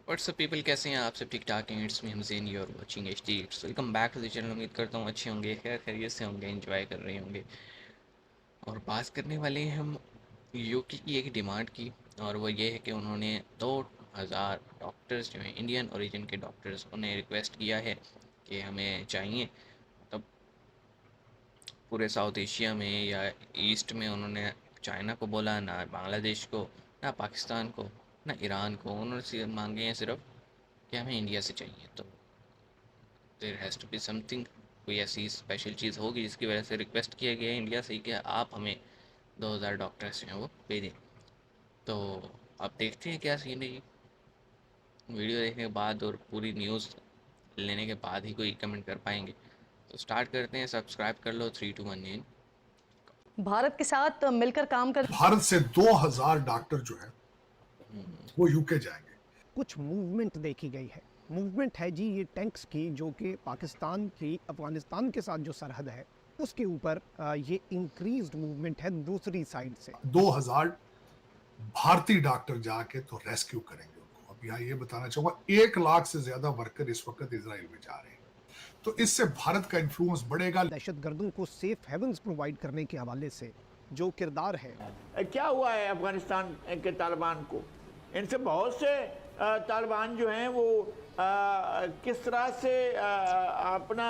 WhatsApp people, कैसे हैं आप सब? ठीक ठाक हैं? It's me Hamzen, you are watching H D it's. Welcome back to the channel. उम्मीद करता हूँ अच्छे होंगे, खैर खैरियत से होंगे, एंजॉय कर रहे होंगे। और बात करने वाले हैं हम यूके की एक डिमांड की, और वो ये है कि उन्होंने 2000 डॉक्टर्स जो हैं इंडियन ओरिजिन के डॉक्टर्स, उन्हें रिक्वेस्ट किया है कि हमें चाहिए। तब पूरे साउथ एशिया में या ईस्ट में उन्होंने चाइना को बोला, ना बांग्लादेश को, ना पाकिस्तान को, ना ईरान को। उन्होंने मांगे हैं सिर्फ कि हमें इंडिया से चाहिए। तो there has to be something, कोई ऐसी स्पेशल चीज़ होगी जिसकी वजह से रिक्वेस्ट किया गया है इंडिया से कि आप हमें 2000 डॉक्टर्स जो हैं वो भेजें। तो आप देखते हैं क्या सीन है ये। वीडियो देखने के बाद और पूरी न्यूज़ लेने के बाद ही कोई कमेंट कर पाएंगे। तो स्टार्ट करते हैं। सब्सक्राइब कर लो। 3 2 1 इन। भारत के साथ मिलकर काम कर भारत से 2000 डॉक्टर जो है वो यूके जाएंगे। कुछ मूवमेंट देखी गई है। मूवमेंट है जी ये टैंक्स की, जो कि पाकिस्तान की अफगानिस्तान के साथ जो सरहद है उसके ऊपर ये इंक्रीज्ड मूवमेंट है दूसरी साइड से। 2000 भारतीय डॉक्टर जाके तो रेस्क्यू करेंगे उनको। अब यहाँ ये बताना चाहूंगा, 1 लाख से ज्यादा वर्कर इस वक्त इजराइल में जा रहे हैं, तो इससे भारत का इन्फ्लुएंस बढ़ेगा। दहशतगर्दों को सेफ हेवंस प्रोवाइड करने के हवाले से जो किरदार है। क्या हुआ है अफगानिस्तान के तालिबान को? इनसे बहुत से तालिबान जो हैं वो किस तरह से अपना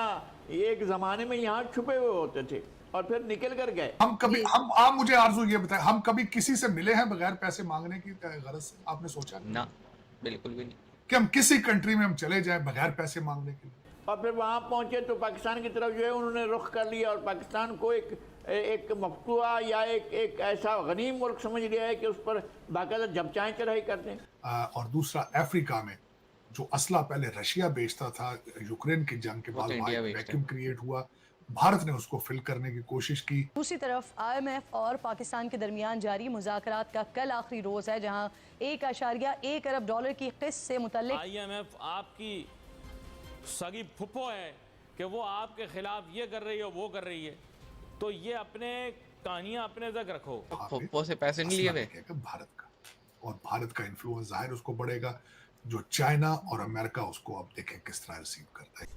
एक ज़माने में यहाँ छुपे हुए होते थे और फिर निकल कर गए। आप मुझे आरजू ये बताएं, हम कभी किसी से मिले हैं बगैर पैसे मांगने की गरज से? आपने सोचा ना, बिल्कुल भी नहीं कि हम किसी कंट्री में हम चले जाएं बगैर पैसे मांगने के लिए? और फिर वहाँ पहुँचे तो पाकिस्तान की तरफ जो है उन्होंने रुख कर लिया और पाकिस्तान को एक मफतूआ या एक ऐसा गनीम मुल्क समझ लिया है कि उस पर बाकायदा जबचाएं चढ़ाई करते हैं। और दूसरा, अफ्रीका में जो असला पहले रशिया बेचता था, यूक्रेन की जंग के बाद वहां वैक्यूम क्रिएट हुआ, भारत ने उसको फिल करने की कोशिश की। दूसरी तरफ IMF और पाकिस्तान के दरमियान जारी मुज़ाकरात का कल आखिरी रोज है, जहां $1.1 अरब की किस्त से मुतल्लिक IMF आपकी सगी फुप्पो है कि वो आपके खिलाफ ये कर रही है, वो कर रही है, तो ये अपने कहानियां अपने तक रखो। फुप्पो से पैसे नहीं लिए गए भारत का, और भारत का इन्फ्लुएंस जाहिर उसको बढ़ेगा। जो चाइना और अमेरिका, उसको अब देखें किस तरह रिसीव करता है।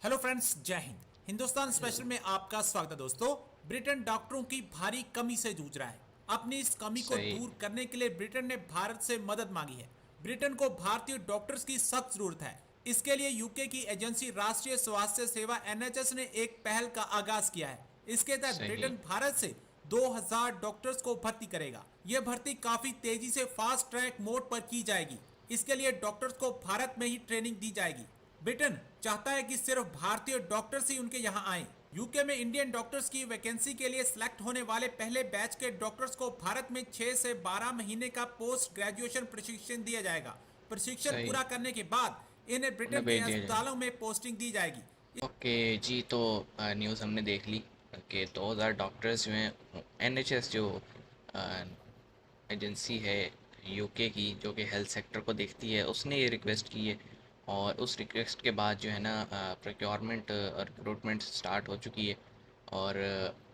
हेलो फ्रेंड्स, जय हिंद। हिंदुस्तान स्पेशल में आपका स्वागत है। दोस्तों, ब्रिटेन डॉक्टरों की भारी कमी से जूझ रहा है। अपनी इस कमी को दूर करने के लिए ब्रिटेन ने भारत से मदद मांगी है। ब्रिटेन को भारतीय डॉक्टर्स की सख्त जरूरत है। इसके लिए यूके की एजेंसी राष्ट्रीय स्वास्थ्य सेवा NHS ने एक पहल का आगाज किया है। इसके तहत ब्रिटेन भारत से 2000 डॉक्टर्स को भर्ती करेगा। यह भर्ती काफी तेजी से फास्ट ट्रैक मोड पर की जाएगी। इसके लिए डॉक्टर्स को भारत में ही ट्रेनिंग दी जाएगी। ब्रिटेन चाहता है कि सिर्फ भारतीय डॉक्टर्स ही उनके यहाँ आए। यूके में इंडियन डॉक्टर्स की वैकेंसी के लिए सिलेक्ट होने वाले पहले बैच के डॉक्टर्स को भारत में 6 से 12 महीने का पोस्ट ग्रेजुएशन प्रशिक्षण दिया जाएगा। प्रशिक्षण पूरा करने के बाद इन्हें ब्रिटेन के अस्पतालों में पोस्टिंग दी जाएगी। ओके जी, तो न्यूज़ हमने देख ली कि 2000 डॉक्टर्स जो हैं, NHS जो एजेंसी है यूके की जो कि हेल्थ सेक्टर को देखती है, उसने ये रिक्वेस्ट की है। और उस रिक्वेस्ट के बाद जो है ना प्रोक्योरमेंट और रिक्रूटमेंट स्टार्ट हो चुकी है। और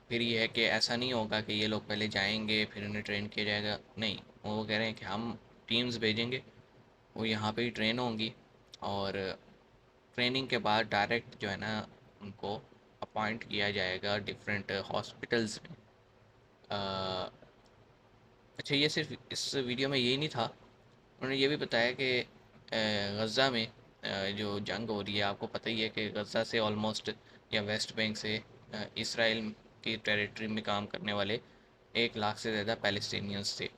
फिर ये है कि ऐसा नहीं होगा कि ये लोग पहले जाएंगे फिर उन्हें ट्रेन किया जाएगा। नहीं, वो कह रहे हैं कि हम टीम्स भेजेंगे, वो यहाँ पे ही ट्रेन होंगी, और ट्रेनिंग के बाद डायरेक्ट जो है ना उनको अपॉइंट किया जाएगा डिफरेंट हॉस्पिटल्स में। अच्छा, ये सिर्फ इस वीडियो में यही नहीं था, उन्होंने ये भी बताया कि गज़ा में जो जंग हो रही है, आपको पता ही है कि गज़ा से ऑलमोस्ट, या वेस्ट बैंक से इसराइल की टेरिटरी में काम करने वाले 1 लाख से ज़्यादा पैलेस्टीनियंस थे।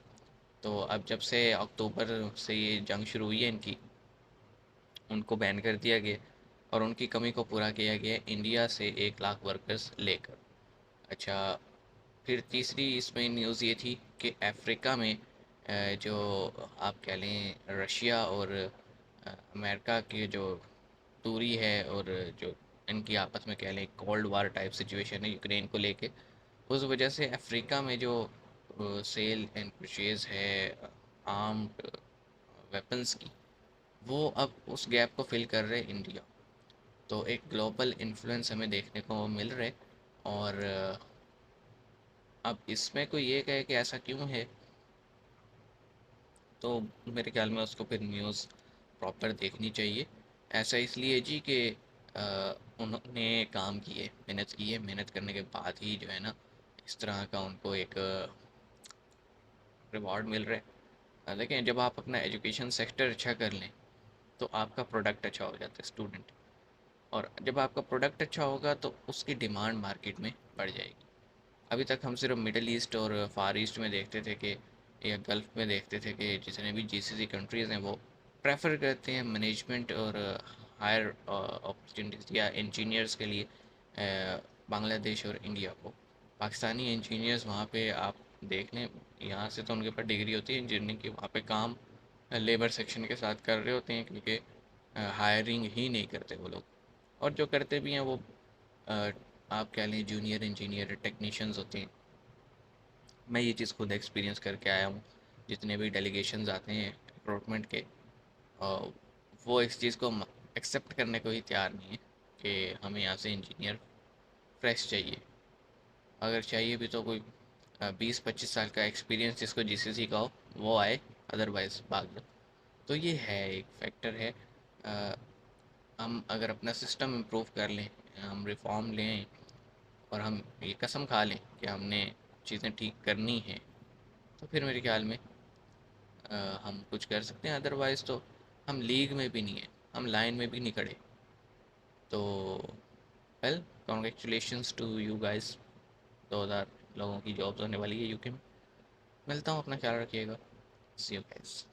तो अब जब से अक्टूबर से ये जंग शुरू हुई है इनकी, उनको बैन कर दिया गया और उनकी कमी को पूरा किया गया इंडिया से 1 लाख वर्कर्स लेकर। अच्छा, फिर तीसरी इसमें न्यूज़ ये थी कि अफ्रीका में जो आप कह लें रशिया और अमेरिका की जो दूरी है, और जो इनकी आपस में कह लें कोल्ड वार टाइप सिचुएशन है यूक्रेन को लेके, उस वजह से अफ्रीका में जो सेल एंड परचेज़ है आर्म्ड वेपन्स की, वो अब उस गैप को फिल कर रहे इंडिया। तो एक ग्लोबल इन्फ्लुएंस हमें देखने को मिल रहा है। और अब इसमें कोई ये कहे कि ऐसा क्यों है, तो मेरे ख्याल में उसको फिर न्यूज़ प्रॉपर देखनी चाहिए। ऐसा इसलिए जी कि उन्होंने काम किए, मेहनत की है, मेहनत करने के बाद ही जो है ना इस तरह का उनको एक रिवॉर्ड मिल रहा है। देखें, जब आप अपना एजुकेशन सेक्टर अच्छा कर लें तो आपका प्रोडक्ट अच्छा हो जाता है स्टूडेंट, और जब आपका प्रोडक्ट अच्छा होगा तो उसकी डिमांड मार्केट में बढ़ जाएगी। अभी तक हम सिर्फ मिडल ईस्ट और फार ईस्ट में देखते थे कि, या गल्फ़ में देखते थे कि जितने भी जीसीसी कंट्रीज़ हैं वो प्रेफर करते हैं मैनेजमेंट और हायर अपॉर्चुनिटीज़ या इंजीनियर्स के लिए बांग्लादेश और इंडिया को। पाकिस्तानी इंजीनियर्स वहाँ पे आप देख लें, यहाँ से तो उनके पास डिग्री होती है इंजीनियरिंग की, वहाँ पे काम लेबर सेक्शन के साथ कर रहे होते हैं, क्योंकि हायरिंग ही नहीं करते वो लोग, और जो करते भी हैं वो आप कह लें जूनियर इंजीनियर टेक्नीशियंस होते हैं। मैं ये चीज़ खुद एक्सपीरियंस करके आया हूँ। जितने भी डेलीगेशंस आते हैं रिक्रूटमेंट के, वो इस चीज़ को एक्सेप्ट करने को ही तैयार नहीं है कि हमें यहाँ से इंजीनियर फ्रेश चाहिए। अगर चाहिए भी तो कोई 20-25 साल का एक्सपीरियंस जिसको जीसीसी का हो वो आए, अदरवाइज़ भाग जाओ। तो ये है, एक फैक्टर है। अ, हम अगर अपना सिस्टम इम्प्रूव कर लें, हम रिफॉर्म लें, और हम ये कसम खा लें कि हमने चीज़ें ठीक करनी हैं, तो फिर मेरे ख्याल में हम कुछ कर सकते हैं। अदरवाइज़ तो हम लीग में भी नहीं है, हम लाइन में भी नहीं खड़े। तो well, congratulations to you guys. 2000 लोगों की जॉब्स होने वाली है यूके में। मिलता हूँ, अपना ख्याल रखिएगा। सी यू गाइस।